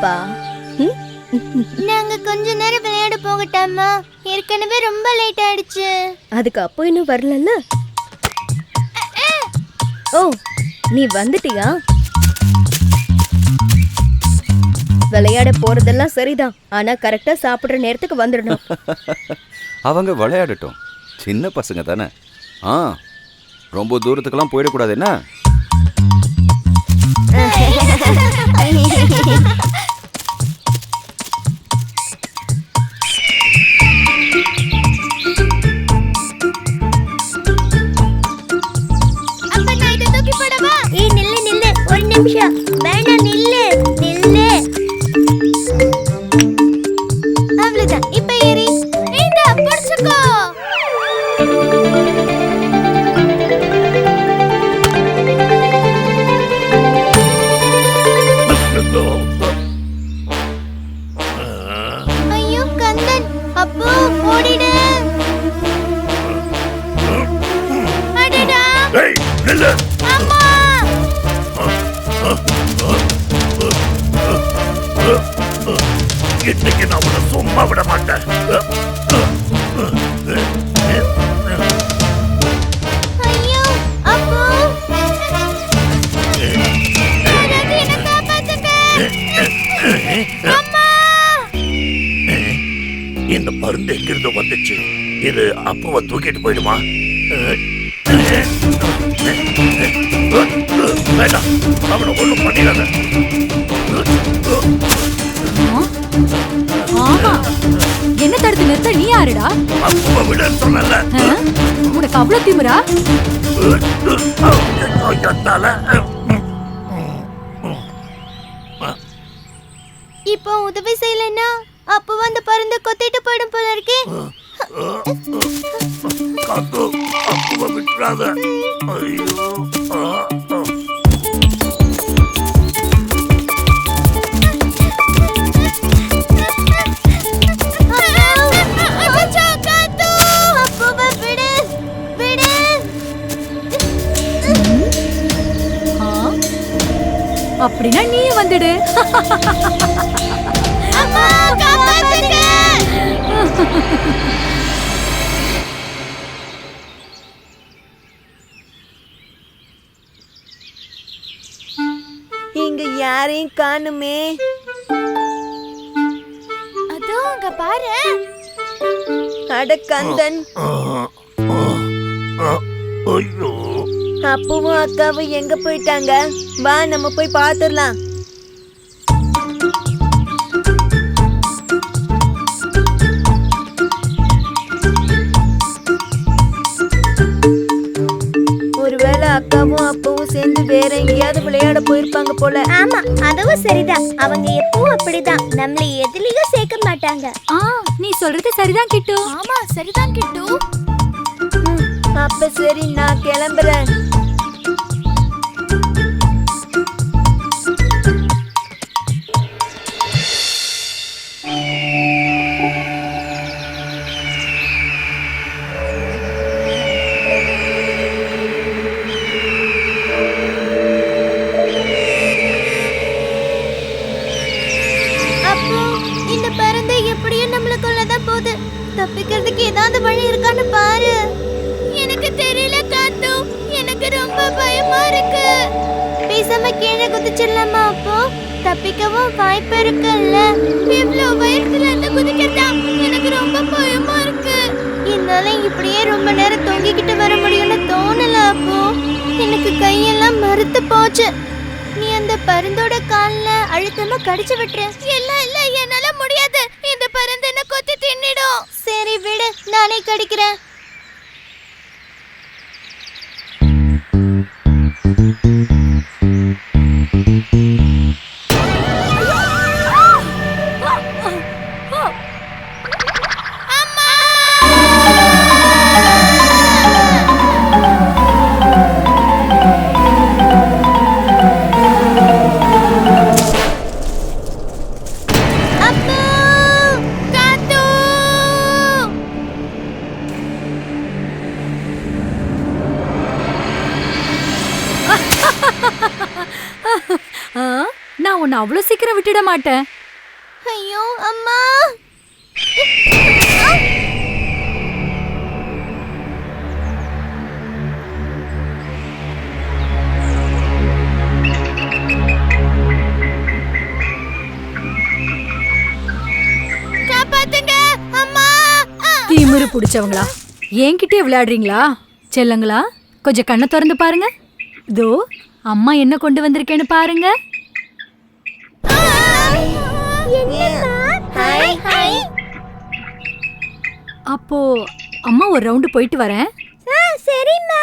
பாப்பா. நாங்க கொஞ்ச நேரம் விளையாட போகட்டாமா? ஏற்கனவே ரொம்ப லேட் ஆயிடுச்சு. அதுக்கு அப்போ இன்னும் வரலல்ல? ஓ, நீ வந்துட்டியா? விளையாட போறதெல்லாம் சரிதான், ஆனா கரெக்டா சாப்பிடுற நேரத்துக்கு வந்துடணும். அவங்க விளையாடட்டும், சின்ன பசங்க தானே. ரொம்ப தூரத்துக்கெல்லாம் போயிடக்கூடாது என்ன? நிமிஷம் வேணாம், நில்லு நில்லு. அவ்வளவுதான், இப்ப ஏறி இந்த புடிச்சுக்கோ. ஐயோ கந்தன், அப்போ ஓடிடு. அடடா, ஏய் நில்லு. அம்மா, இன்னைக்கு நான் உன்னை சும்மா விட மாட்டேன். ஐயோ அப்போ யாராவது என்னை காப்பாத்துங்க. அம்மா, இந்த மருந்து எங்கிருந்து வந்துச்சு? இது அப்பவை தூக்கிட்டு போயிடுமா? வேண்டாம், அவனை ஒண்ணும் பண்ணிடாத. ஆமா, என்ன தடுத்து நிறுத்த நீ யாருடா? அப்பவை விட சொன்னல. உனக்கு அவ்வளவு திமிரா? இப்போ உதவி செய்யலன்னா அப்போ அந்த பருந்து கொத்திட்டு போயிடும் போல இருக்கே. காத்து, அப்பவை விட்டுறாத. ஐயோ, அப்படின்னா நீ வந்துடு. அம்மா, காப்பாத்துங்க. இங்க யாரையும் காணுமே. அதோ அங்க பாரு. அட கந்தன், ஐயோ, அப்புவும் அக்காவும் எங்க போயிட்டாங்க? வா, நம்ம போய் பாத்துடலாம். ஒருவேளை அக்காவும் அப்பாவும் சேர்ந்து வேற எங்கேயாவது விளையாட போயிருப்பாங்க போல. ஆமா, அதுவும் சரிதான். அவங்க எப்பவும் அப்படிதான், நம்மள எதுலயும் சேர்க்க மாட்டாங்க. நீ சொல்றது சரிதான் கிட்டு. ஆமா, சரிதான் கிட்டு. அப்ப சரி, நான் கிளம்புறேன். அப்போ இந்த பறந்து எப்படியும் நம்மள கொல்லதான் போகுது. தப்பிக்கிறதுக்கு ஏதாவது வழி இருக்கான்னு பாரு. எனக்கு தெரியல காத்து, எனக்கு ரொம்ப பயமா இருக்கு. பேசாம கீழே குதிச்சிடலாமா? அப்போ தப்பிக்கவும் வாய்ப்பு இருக்குல்ல. இவ்ளோ வயசுல இருந்து குதிக்கிறதா? எனக்கு ரொம்ப பயமா இருக்கு. என்னால இப்படியே ரொம்ப நேரம் தொங்கிக்கிட்டு வர முடியும்னு தோணல. அப்போ எனக்கு கையெல்லாம் மறுத்து போச்சு. நீ அந்த பருந்தோட கால்ல அழுத்தமா கடிச்சு விட்டுரு. இல்ல இல்ல, என்னால முடியாது. இந்த பருந்து என்ன கொத்தி தின்னிடும். சரி விடு, நானே கடிக்கிறேன். அப்பா, உன்னை அவ்வளவு சீக்கிரம் விட்டுட மாட்டேன். ஐயோ அம்மா. காப்பாத்துங்க அம்மா. திமிரு புடிச்சவங்களா, என்கிட்டயே விளையாடுறீங்களா? செல்லங்களா, கொஞ்சம் கண்ணை திறந்து பாருங்க. இதோ அம்மா என்ன கொண்டு வந்திருக்கேன்னு பாருங்க. Hi hi. அப்போ அம்மா ஒரு ரவுண்டு போயிட்டு வரேன். சரிம்மா.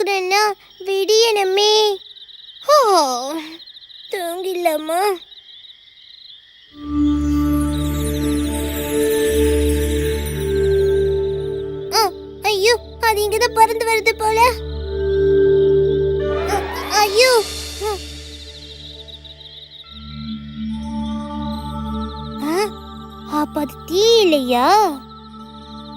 தூரம்னா விடியணுமே. ஓ, தூங்கிடலாமா? ஐயோ, அது இங்கதான் பறந்து வருது போல. ஐயோ, அப்ப அது தீ இல்லையா?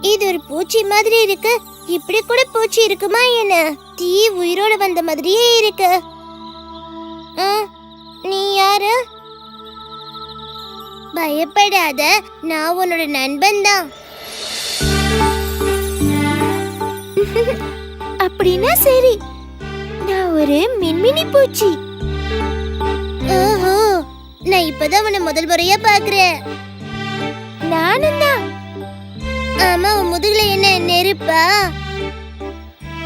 இது ஒரு பூச்சி மாதிரி இருக்கு. இப்படி கூட பூச்சி இருக்குமா என்ன? தீ உயிரோட வந்த மாதிரியே இருக்கு. நீ யாரு? பயப்படாத, நான் உன்னோட நண்பன் தான். அப்படின்னா சரி, நான் ஒரு மின்மினி பூச்சி. ஓஹோ, நான் இப்பதான் உன்னை முதல் முறையா பாக்குறேன். நானும் தான். ஆமா, உன் முதுகுல என்ன நெருப்பா?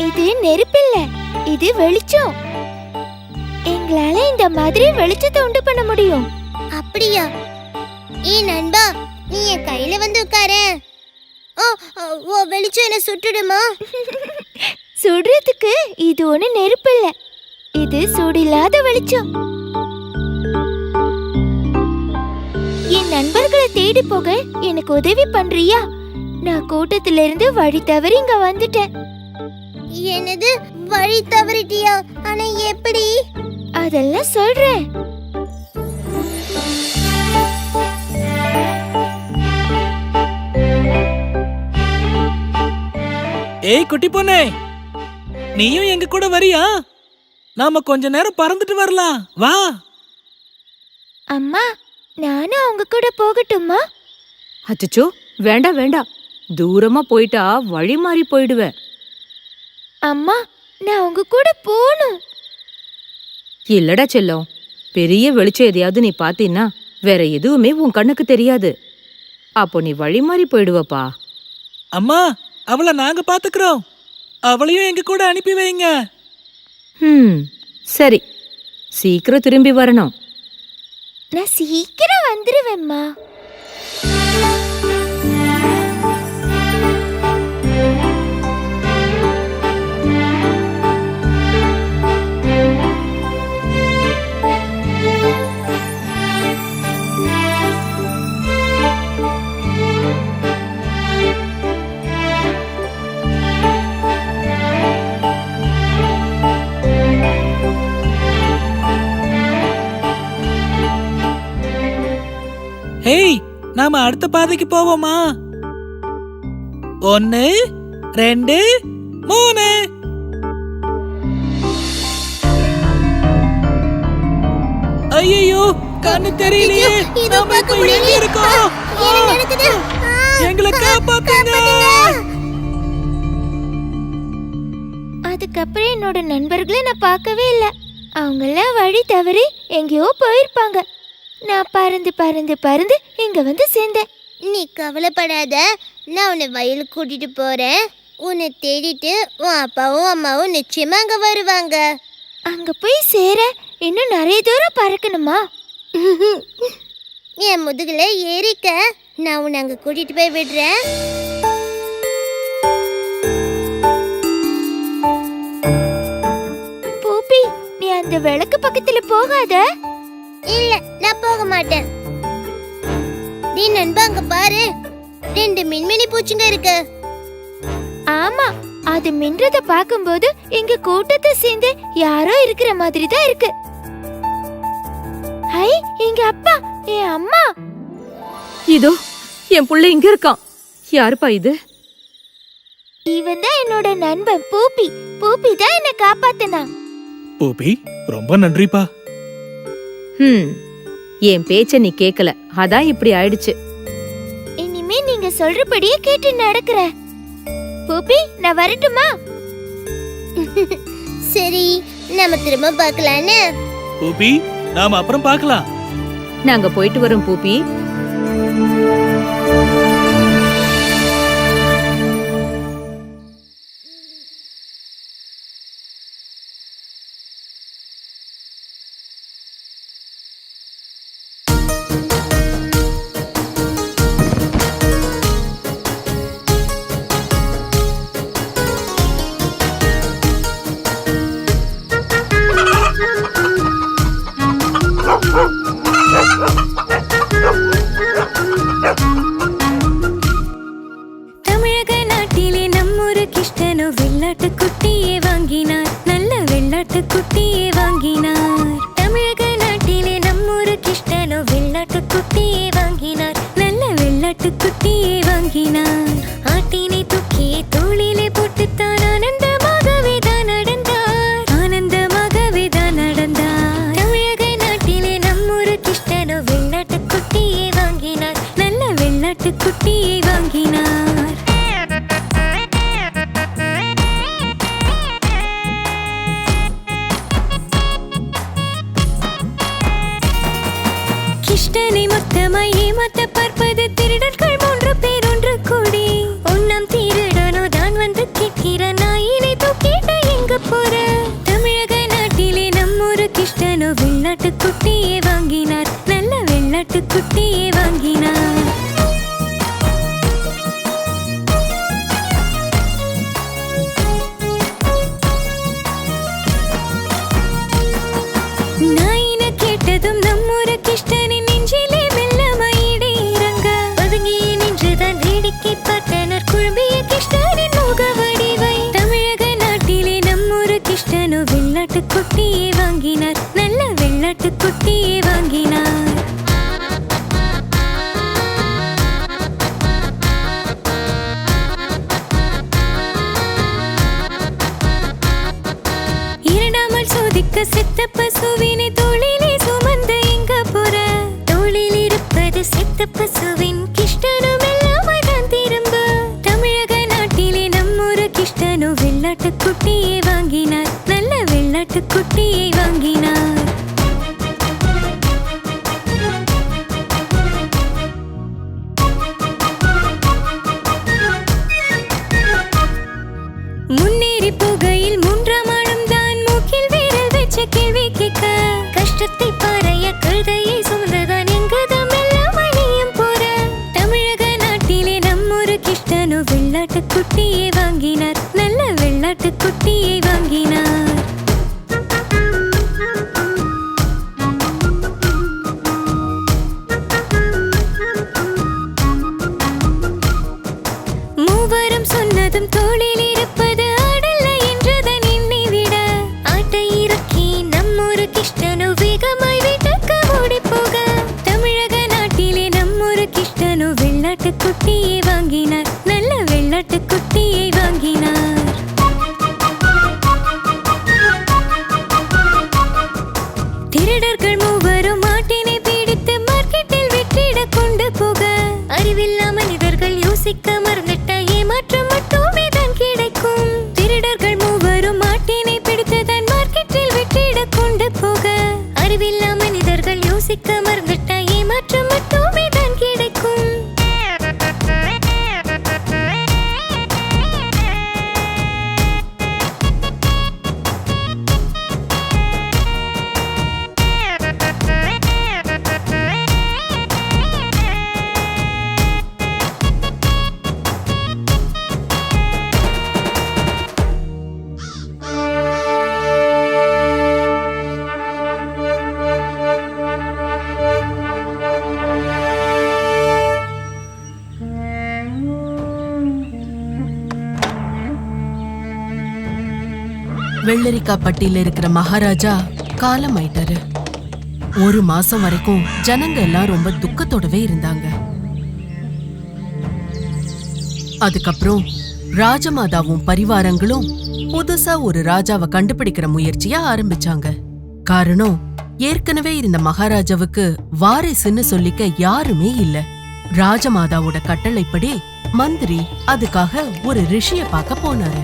இது நெருப்பில்ல, இது வெளிச்சம். எங்களால இந்த மாதிரி வெளிச்சத்தை உண்டு பண்ண முடியும். அப்படியா? நண்பா, நீ என் கையில வந்து உட்காரு. ஓ, வெளிச்சம் என்ன சுட்டுடுமா? சுடுறதுக்கு இது ஒண்ணு நெருப்பு இல்ல, இது சூடில்லாத வெளிச்சம். என் நண்பர்களை தேடி போக எனக்கு உதவி பண்றியா? நான் கூட்டத்திலிருந்து வழி தவறி இங்க வந்துட்டேன். என்னது, வழி தவறிட்டியா? ஆனா எப்படி? அதெல்லாம் சொல்றேன். ஏய் குட்டி பொண்ணே, நீயும் எங்க கூட வரியா? நாம கொஞ்ச நேரம் பறந்துட்டு வரலாம், வா. அம்மா, நானும் அவங்க கூட போகட்டுமா? அச்சச்சோ, வேண்டாம் வேண்டாம், தூரமா போயிட்டா வழி மாறி போயிடுவேன். அம்மா, நான் உங்க கூட போகணும். இல்லடா செல்லம், பெரிய வெளிச்சம் எதையாவது நீ பாத்தீன்னா வேற எதுவுமே உன் கண்ணுக்கு தெரியாது. அப்போ நீ வழி மாறி போயிடுவப்பா. அம்மா, அவளை நாங்க பாத்துக்கிறோம். அவளையும் எங்க கூட அனுப்பி வைங்க. சரி, சீக்கிரம் திரும்பி வரணும். நான் சீக்கிரம் வந்துருவேம்மா. ஹேய், நாம அடுத்த பாதைக்கு போவோமா? 1 2 3. ஐயோ, கண்ணு தெரியலையே. நாம இப்ப எங்க இருக்கோம்? எங்களை காப்பாத்துங்க. அதுக்கப்புறம் என்னோட நண்பர்களை நான் பார்க்கவே இல்லை. அவங்கெல்லாம் வழி தவறி எங்கேயோ போயிருப்பாங்க. நான் பறந்து பறந்து பறந்து இங்க வந்து சேர்ந்தேன். நீ கவலைப்படாத, நான் உன்னை வயலுக்கு கூட்டிட்டு போறேன். உன்னை தேடிட்டு உன் அப்பாவும் அம்மாவும் நிச்சயமா அங்க வருவாங்க. அங்க போய் சேர இன்னும் நிறைய தூரம் பறக்கணுமா? என் முதுகுல ஏறிக்க, நான் உன்னை அங்க கூட்டிட்டு போய் விடுறேன். பூப்பி, நீ அந்த விளக்கு பக்கத்துல போகாத. இல்ல, நான் போக மாட்டேன். நீ நண்பா, அங்க பாரு, 2 மின்மினி பூச்சிங்க இருக்கு. ஆமா, அது மின்றத பாக்கும்போது எங்க கூட்டத்தை சேர்ந்து யாரோ இருக்கிற மாதிரி தான் இருக்கு. ஹை, எங்க அப்பா, என் அம்மா. இதோ என் புள்ள இங்க இருக்கான். யாருப்பா இது? இவன் தான் என்னோட நண்பன் பூப்பி. பூப்பி தான் என்ன காப்பாத்தினா. பூபி, ரொம்ப நன்றிப்பா. என் பேச்ச நீ கேக்கல, அதான் இப்படி ஆயிடுச்சு. இனிமே நீங்க சொல்றபடியே கேட்டு நடக்கிற. பூப்பி, நான் வரட்டுமா? சரி, நாம திரும்ப பார்க்கலான்னு. பூபி, நாம அப்புறம் பார்க்கலாம். நாங்க போயிட்டு வரோம் பூப்பி. கிருஷ்ணனோ வெள்ளாட்டு குட்டியை வாங்கினார், நல்ல வெள்ளாட்டு குட்டியை வாங்கினார். நாயின கேட்டதும் நம்மூரு கிருஷ்ணனின் நெஞ்சிலே மெல்லமாயிடே இறங்க பதுங்கியே நின்றுதான் வேடிக்கை பார்த்தனர் குழம்பிய கிருஷ்ணனின் முக வடிவை. தமிழக நாட்டிலே நம்மூரு கிருஷ்ணனோ வெள்ளாட்டு குட்டியை வாங்கினார், நல்ல வெள்ளாட்டு குட்டியை வாங்கினார். இரண்டாமல் சோதிக்க செத்த பசுவினை தோளிலே சுமந்து எங்க போற, தோளில் இருப்பது செத்த பசுவின் கிருஷ்ணனும் எல்லாமே தான் திரும்ப. தமிழக நாட்டிலே நம்மூரு கிருஷ்ணனோ வெள்ளாட்டு குட்டியை வாங்கினார், நல்ல வெள்ளாட்டு குட்டியை வாங்கினார். முன்னேறி போகையில் மூன்றாம் ஆளும் தான் மூக்கில் வீரல் வச்ச கேள்வி கேட்க, கஷ்டத்தை பாறைய கழுதையை சுமந்துதான் எங்குதான் எல்லாம் அழியும் போற. தமிழக நாட்டிலே நம்மொரு கிருஷ்ணனோ வெள்ளாட்டு குட்டியை வாங்கினார், நல்ல வெள்ளாட்டு குட்டியை வாங்கினார். மூவரும் சொன்னதும் தோளில் இருப்பது ஆடல்ல என்றுதான் எண்ணிவிட, ஆட்டை இறக்கி நம்மொரு கிருஷ்ணனோ வேகமாய் வீட்டுக்கு ஓடி போக. தமிழக நாட்டிலே நம்மொரு கிருஷ்ணனோ வெள்ளாட்டு குட்டியை வாங்கினார், நல்ல வெள்ளாட்டு குட்டியை வாங்கினார். திருடர்கள் மூவரும் ஆட்டினை பிடித்து மார்க்கெட்டில் வெற்றிட கொண்டு போக, அறிவில்லா மனிதர்கள் யோசிக்க மறந்துட்டா ஏமாற்றம் மட்டுமே தான் கிடைக்கும். திருடர்கள் மூவரும் ஆட்டினை பிடித்து தான் மார்க்கெட்டில் வெற்றிட கொண்டு போக, அறிவில்லா மனிதர்கள் யோசிக்க மறந்துட்டா ஏமாற்றம் மட்டுமே தான் கிடைக்கும். வெள்ளரிக்காப்பட்டியில இருக்கிற மகாராஜா காலமாயிட்டாரு. ஒரு மாசம் வரைக்கும் ஜனங்க எல்லாம் ரொம்ப துக்கத்தோடவே இருந்தாங்க. அதுக்கப்புறம் ராஜமாதாவும் பரிவாரங்களும் புதுசா ஒரு ராஜாவை கண்டுபிடிக்கிற முயற்சிய ஆரம்பிச்சாங்க. காரணம், ஏற்கனவே இருந்த மகாராஜாவுக்கு வாரிசுன்னு சொல்லிக்க யாருமே இல்ல. ராஜமாதாவோட கட்டளைப்படி மந்திரி அதுக்காக ஒரு ரிஷிய பார்க்க போனாரு.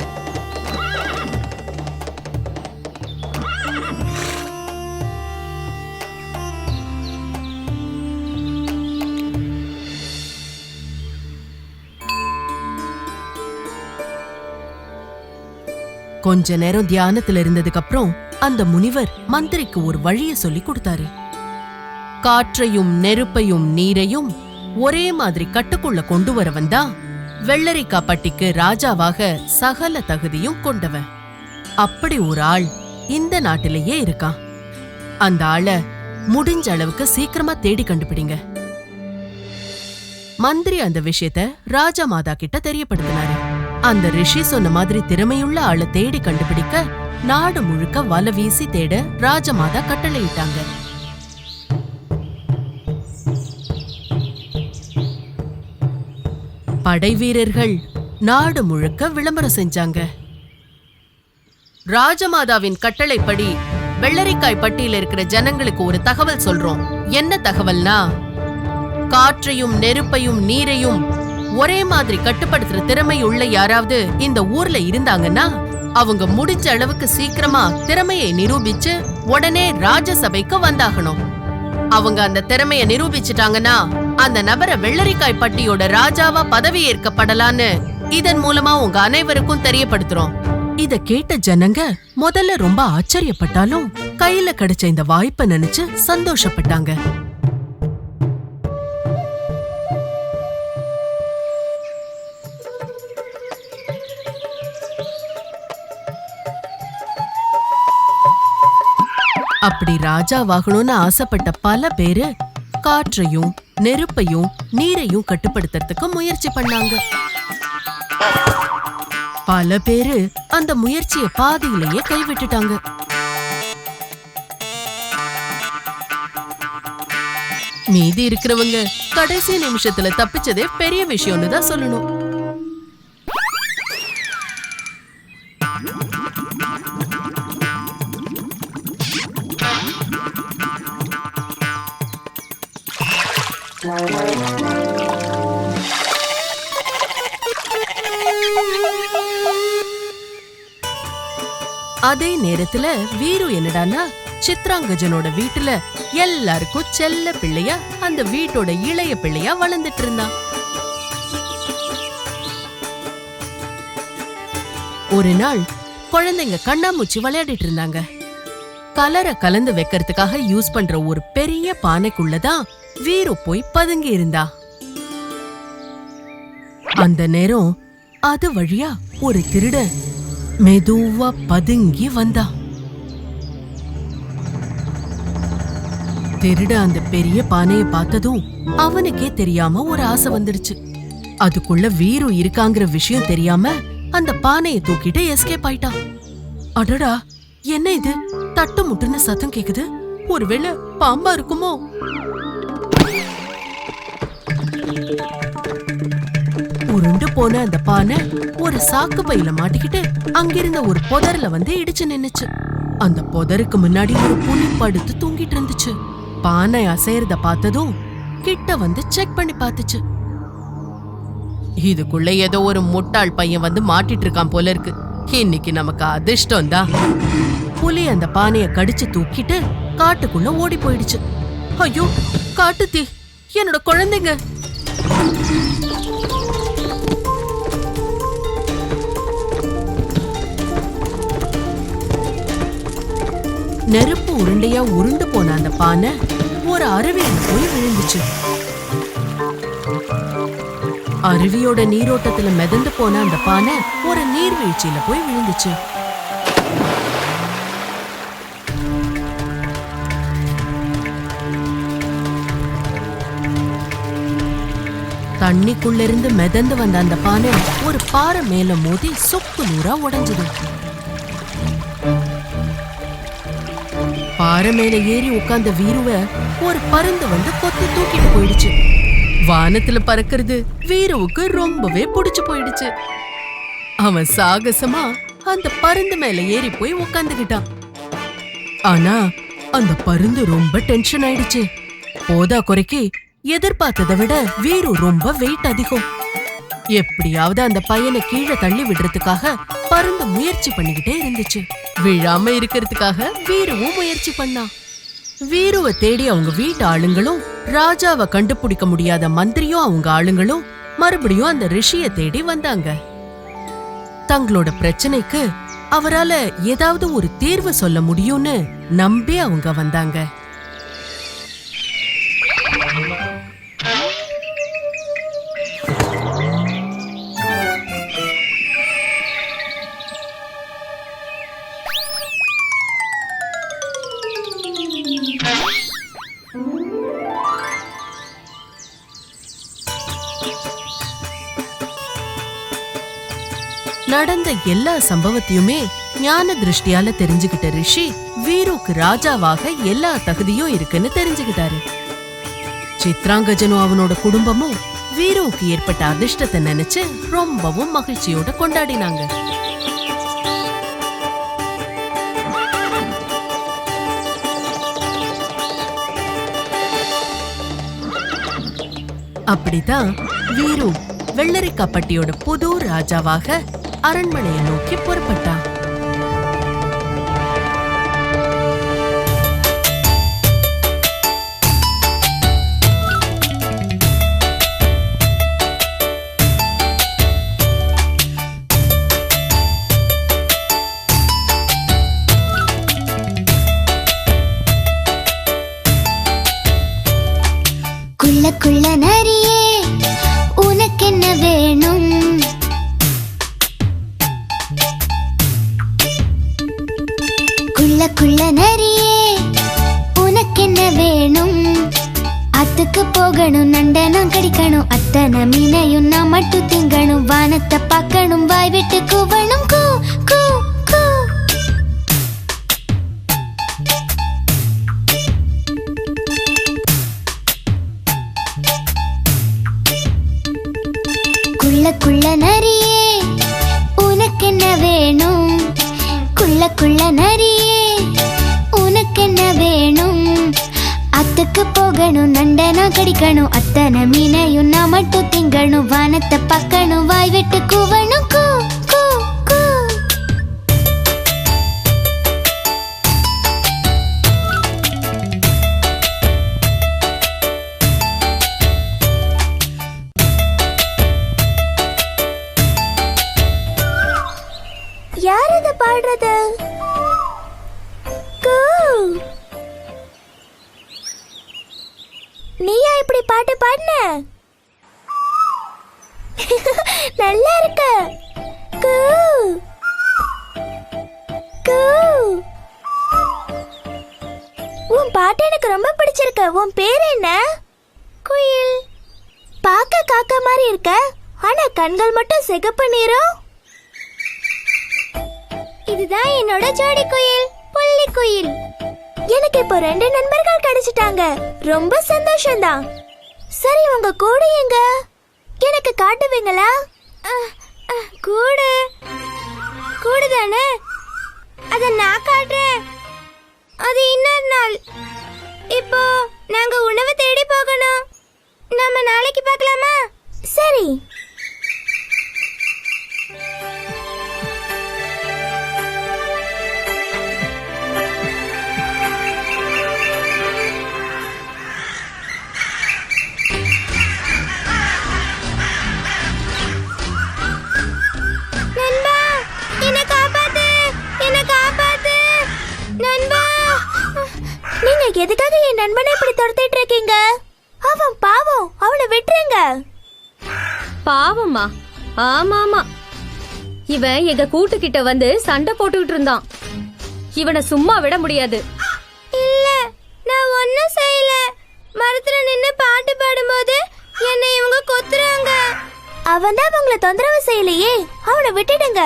கொஞ்ச நேரம் தியானத்துல இருந்ததுக்கு அப்புறம் அந்த முனிவர் மந்திரிக்கு ஒரு வழிய சொல்லி கொடுத்தாரு. காற்றையும் நெருப்பையும் நீரையும் ஒரே மாதிரி கட்டுக்குள்ள கொண்டு வரவன் தான் வெள்ளரிக்காப்பட்டிக்கு ராஜாவாக சகல தகுதியும் கொண்டவன். அப்படி ஒரு ஆள் இந்த நாட்டிலேயே இருக்கான். அந்த ஆளை முடிஞ்ச அளவுக்கு சீக்கிரமா தேடி கண்டுபிடிங்க. மந்திரி அந்த விஷயத்த ராஜமாதா கிட்ட தெரியப்படுத்தினாரு. அந்த ரிஷி சொன்ன மாதிரி திறமையுள்ள ஆளை தேடி கண்டுபிடிக்க நாடு முழுக்க வலை வீசி தேட ராஜமாதா கட்டளையிட்டாங்க. படை வீரர்கள் நாடு முழுக்க விளம்பரம் செஞ்சாங்க. ராஜமாதாவின் கட்டளைப்படி வெள்ளரிக்காய் பட்டியில இருக்கிற ஜனங்களுக்கு ஒரு தகவல் சொல்றோம். என்ன தகவல்னா, காற்றையும் நெருப்பையும் நீரையும் ஒரே மாதிரி கட்டுப்படுத்துற திறமை உள்ள யாராவது இந்த ஊர்ல இருந்தாங்கன்னா அவங்க முடிஞ்ச அளவுக்கு சீக்கிரமா திறமையை நிரூபிச்சு உடனே ராஜசபைக்கு வந்தாகணும். அவங்க அந்த திறமையை நிரூபிச்சுட்டாங்கன்னா அந்த நபரை வெள்ளரிக்காய் பட்டியோட ராஜாவா பதவி ஏற்கப்படலான்னு இதன் மூலமா உங்க அனைவருக்கும் தெரியப்படுத்துறோம். இத கேட்ட ஜனங்க முதல்ல ரொம்ப ஆச்சரியப்பட்டாலும் கையில கிடைச்ச இந்த வாய்ப்பை நினைச்சு சந்தோஷப்பட்டாங்க. அப்படி ராஜாவாகணும்னு ஆசைப்பட்ட பல பேரு காற்றையும் நெருப்பையும் நீரையும் கட்டுப்படுத்துறதுக்கு முயற்சி பண்ணாங்க. பல பேரு அந்த முயற்சியை பாதியிலேயே கைவிட்டுட்டாங்க. மீதி இருக்கிறவங்க கடைசி நிமிஷத்துல தப்பிச்சதே பெரிய விஷயம்னு தான் சொல்லணும். அதே நேரத்துல வீரு என்னடான்னா சித்ராங்கஜனோட வீட்டுல எல்லாருக்கும் செல்ல பிள்ளையா அந்த வீட்டோட இளைய பிள்ளையா வளர்ந்துட்டு இருந்தான். ஒரு நாள் குழந்தைங்க கண்ணாமூச்சி விளையாடிட்டு இருந்தாங்க. கலரை கலந்து வைக்கிறதுக்காக யூஸ் பண்ற ஒரு பெரிய பானைக்குள்ளதான் வீரு போய் பதுங்கி இருந்தா. அந்த நேரம் அது வழியா ஒரு திருடன் மெதுவா பதுங்கி வந்தா. திருட அந்த பெரிய பானையை பார்த்ததும் அவனுக்கே தெரியாம ஒரு ஆசை வந்துடுச்சு. அதுக்குள்ள வீரு இருக்காங்கிற விஷயம் தெரியாம அந்த பானையை தூக்கிட்டு எஸ்கேப் ஆயிட்டான். அடடா, என்ன இது? தட்டு முட்டுன்னு சத்தம் கேக்குது. ஒருவேளை பாம்பா இருக்குமோ? உருண்டு போன அந்த பானை ஒரு சாக்கு பையில மாட்டிக்கிட்டு அங்கிருந்த ஒரு புதர்ல வந்து இடிச்சு நின்னுச்சு. அந்த புதருக்கு முன்னாடி ஒரு புலி படுத்து தூங்கிட்டு இருந்துச்சு. பானை அசையறத பார்த்ததும் கிட்ட வந்து செக் பண்ணி பார்த்துச்சு. இதுக்குள்ள ஏதோ ஒரு முட்டாள் பையன் வந்து மாட்டிட்டு இருக்கான் போல இருக்கு. இன்னைக்கு நமக்கு அதிர்ஷ்டம் தான். புலி அந்த பானைய கடிச்சு தூக்கிட்டு காட்டுக்குள்ள ஓடி போயிடுச்சு. ஐயோ, காட்டு தீ! என்னோட குழந்தைங்க! நெருப்பு உருண்டையா உருண்டு போன அந்த பானை ஒரு அருவியில போய் விழுந்துச்சு. அருவியோட நீரோட்டத்துல மிதந்து போன அந்த பானை ஒரு நீர்வீழ்ச்சியில போய் விழுந்துச்சு. தண்ணிக்குள்ள இருந்து மிதந்து வந்த அந்த பானை ஒரு பாறை மேல மோதி சொக்கு நூறா உடைஞ்சது. பாறை மேல ஏறி உட்கார்ந்த வீருவ ஒரு பருந்து வந்து கொத்தி தூக்கிட்டு போயிடுச்சு. வானத்துல பறக்கிறது வீருவுக்கு ரொம்பவே பிடிச்சு போயிடுச்சு. அவன் சாகசமா அந்த பருந்து மேல ஏறி போய் உட்கார்ந்துகிட்டான். ஆனா அந்த பருந்து ரொம்ப டென்ஷன் ஆயிடுச்சு. போதா குறைக்கு எதிர்பார்த்ததை விட வீரு ரொம்ப வெயிட் அதிகம். எப்படியாவது அந்த பையனை கீழே தள்ளி விடுறதுக்காக பருந்து முயற்சி பண்ணிக்கிட்டே இருந்துச்சு. விழாம இருக்கிறதுக்காக வீருவும் முயற்சி பண்ணா. வீருவை தேடி அவங்க வீட்டு ஆளுங்களும் ராஜாவை கண்டுபிடிக்க முடியாத மந்திரியும் அவங்க ஆளுங்களும் மறுபடியும் அந்த ரிஷிய தேடி வந்தாங்க. தங்களோட பிரச்சனைக்கு அவரால ஏதாவது ஒரு தீர்வு சொல்ல முடியும்னு நம்பி அவங்க வந்தாங்க. நடந்த எல்லா சம்பவத்தையுமே ஞான திருஷ்டியால தெரிஞ்சுக்கிட்ட ரிஷி வீருக்கு ராஜாவாக எல்லா தகுதியும் இருக்குன்னு தெரிஞ்சுக்கிட்டாரு. சித்ராங்கஜனும் அவனோட குடும்பமும் வீருக்கு ஏற்பட்ட அதிர்ஷ்டத்தை நினைச்சு ரொம்பவும் மகிழ்ச்சியோட கொண்டாடினாங்க. அப்படிதான் வீரு வெள்ளரிக்காப்பட்டியோட புது ராஜாவாக அரண்மனையை நோக்கி புறப்பட்டான். குள்ள நரியே உனக்கு என்ன வேணும்? அத்துக்கு போகணும், நண்டனம் கடிக்கணும், அத்தனை மீனையும் நான் மட்டும் திங்கணும், வானத்தை பார்க்கணும், வாய் விட்டு கூவணும், கூ கூ கூ. குள்ள நரியே உனக்கு என்ன வேணும்? குள்ள நரியே உனக்கு என்ன வேணும்? அத்துக்கு போகணும், நண்டனா கடிக்கணும், அத்தனை மீனையும் நான் மட்டும் திங்கணும், வானத்தை பார்க்கணும், வாய் விட்டு கூவணும், கூ கூ கூ. யார் இத பாடுறது? கூ. நீயா இப்படி பாட்டு பாடுன? நல்லா இருக்கு. கூ கூ. உன் பாட்டு எனக்கு ரொம்ப பிடிச்சிருக்கு. உன் பேர் என்ன? குயில். பார்க்க காக்கா மாதிரி இருக்க, ஆனா கண்கள் மட்டும் சிகப்பு நிறம். இதுதான் என்னோட ஜோடி குயில், புள்ளி குயில். எனக்கு இப்போ 2 நண்பர்கள் கிடைச்சிட்டாங்க. ரொம்ப சந்தோஷம்தான். சரி, உங்க கூடு எங்க? எனக்கு காட்டுவீங்களா? கூடு கூடு தானே, அத நான் காட்டுறேன். அது இன்னொரு நாள். இப்போ நாங்க உணவு தேடி போகணும். நாம நாளைக்கு பார்க்கலாமா? சரி. எதுக்காக என் நண்பனை இப்படி துரத்திட்டு இருக்கீங்க? அவன் பாவம், அவனை விட்டுருங்க. பாவமா? ஆமாமா, இவன் எங்க கூட்டுக்கிட்ட வந்து சண்டை போட்டுக்கிட்டு இருந்தான். இவனை சும்மா விட முடியாது. இல்ல, நான் ஒன்னும் செய்யல. மரத்துல நின்னு பாட்டு பாடும்போது என்னை இவங்க கொத்துறாங்க. அவன் தான் அவங்கள தொந்தரவு செய்யலையே, அவனை விட்டுடுங்க.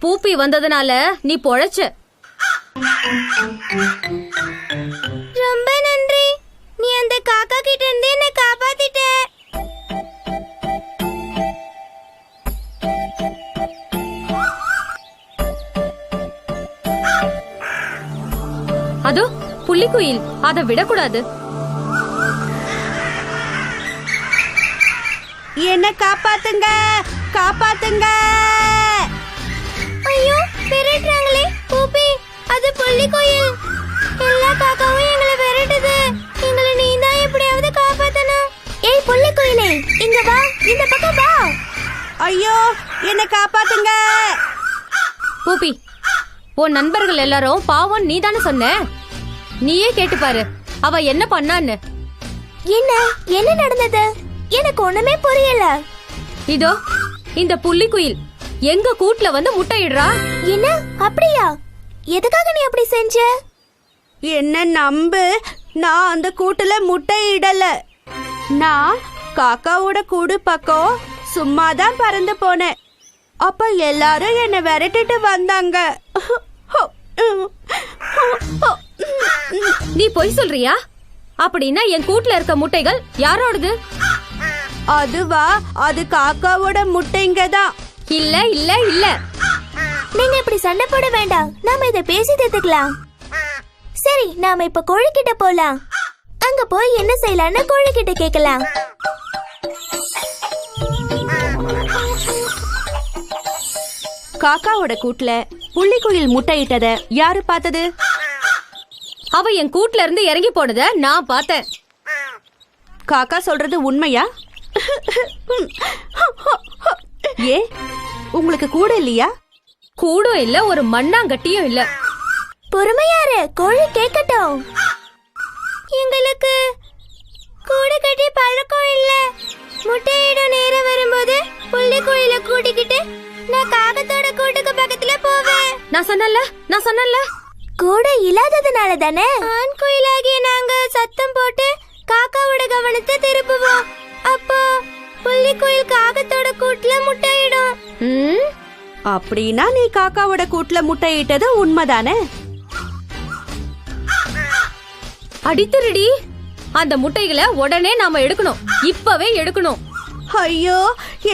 பூப்பி வந்ததுனால நீ பொழைச்ச. ரொம்ப நன்றி. நீ அந்த காக்கா கிட்ட இருந்து என்ன காப்பாத்திட்ட. அதோ புள்ளிக்குயில், அதை விடக்கூடாது. என்ன காப்பாத்துங்க, காப்பாத்துங்க. ஐயோ, விரட்டுறாங்களே. பூப்பி, அது புள்ளிக்குயில். எல்லா காக்காவும் எங்களை விரட்டுது. எங்களை நீ தான் எப்படியாவது காப்பாத்தணும். ஏய் புள்ளிக்குயிலே, இங்க வா, இந்த பக்கம் வா. ஐயோ, என்ன காப்பாத்துங்க. பூப்பி, உன் நண்பர்கள் எல்லாரும் பாவம் நீ தானே சொன்ன. நீயே கேட்டு பாரு அவ என்ன பண்ணான்னு. என்ன என்ன நடந்தது? எனக்கு ஒண்ணுமே புரியல. இதோ இந்த புள்ளிக்குயில் எங்க கூட்டுல வந்து முட்டையிடுறா. என்ன, அப்படியா? எதுக்காக நீ அப்படி செஞ்ச? என்ன நம்பு, நான் அந்த கூட்டுல முட்டை இடல. நான் காக்காவோட கூடு பக்கம் சும்மாதான் பறந்து போனேன். அப்ப எல்லாரும் என்ன விரட்டிட்டு வந்தாங்க. நீ பொய் சொல்றியா? அப்படின்னா என் கூட்டுல இருக்க முட்டைகள் யாரோடது? அதுவா, அது காக்காவோட முட்டைங்க தான். இல்ல இல்ல இல்ல, நீங்க இப்படி சண்டை போட வேண்டாம். நாம இத பேசி தீர்த்துக்கலாம். சரி, நாம இப்ப கோழி கிட்ட போலாம். அங்க போய் என்ன செய்யலாம்னு கோழி கிட்ட கேட்கலாம். காக்காவோட கூட்டுல புள்ளிக்குயில் முட்டையிட்டத யாரு பார்த்தது? அவ என் கூட்டுல இருந்து இறங்கி போனத நான் பார்த்தேன். காக்கா சொல்றது உண்மையா? ஏ, உங்களுக்கு கூட இல்லையா? கூடும் இல்ல, ஒரு மண்ணாங்கட்டியும் இல்ல. பொறுமையாரு, கோழி கேட்கட்டும். எங்களுக்கு கூடு கட்டி பழக்கம் இல்ல. முட்டையிட நேரம் வரும்போது புள்ளி கோயில கூட்டிக்கிட்டு நான் காகத்தோட கூட்டுக்கு பக்கத்துல போவேன். நான் சொன்னேன்ல கூட இல்லாததுனால தானே ஆண் குயிலாகிய நாங்க சத்தம் போட்டு காக்காவோட கவனத்தை திருப்புவோம். அப்போ புள்ளி குயில் காகத்தோட கூட்டுல முட்டையிடும். அப்படின்னா நீ காக்காவோட கூட்டுல முட்டையிட்டது உண்மைதானே? அடித்துருடி, அந்த முட்டைகளை உடனே நாம எடுக்கணும், இப்பவே எடுக்கணும். ஐயோ,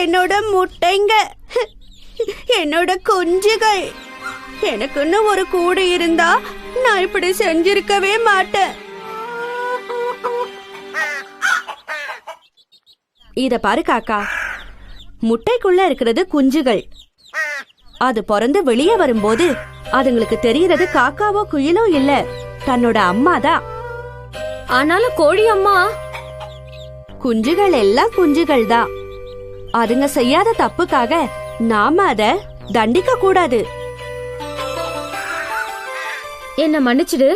என்னோட முட்டைங்க, என்னோட குஞ்சுகள். எனக்குன்னு ஒரு கூடு இருந்தா நான் இப்படி செஞ்சிருக்கவே மாட்டேன். இத பாரு காக்கா, முட்டைக்குள்ள இருக்கிறது குஞ்சுகள். அது பிறந்து வெளியே வரும்போது அதுங்களுக்கு தெரியறது காக்காவோ குயிலோ இல்ல, தன்னோட அம்மா தான். ஆனாலும் கோழி அம்மா, குஞ்சுகள் எல்லாம் குஞ்சுகள் தான். அதுங்க செய்யாத தப்புக்காக நாம அத தண்டிக்க கூடாது. என்ன மன்னிச்சிடு.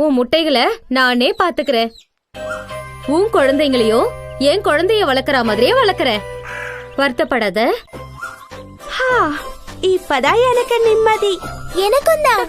உன் முட்டைகளை நானே பாத்துக்கிறேன். உன் குழந்தைங்களையும் என் குழந்தைய வளர்க்கற மாதிரியே வளர்க்கறேன். வருத்தப்படாத. இப்பதான் எனக்கு நிம்மதி. எனக்கும் தான்.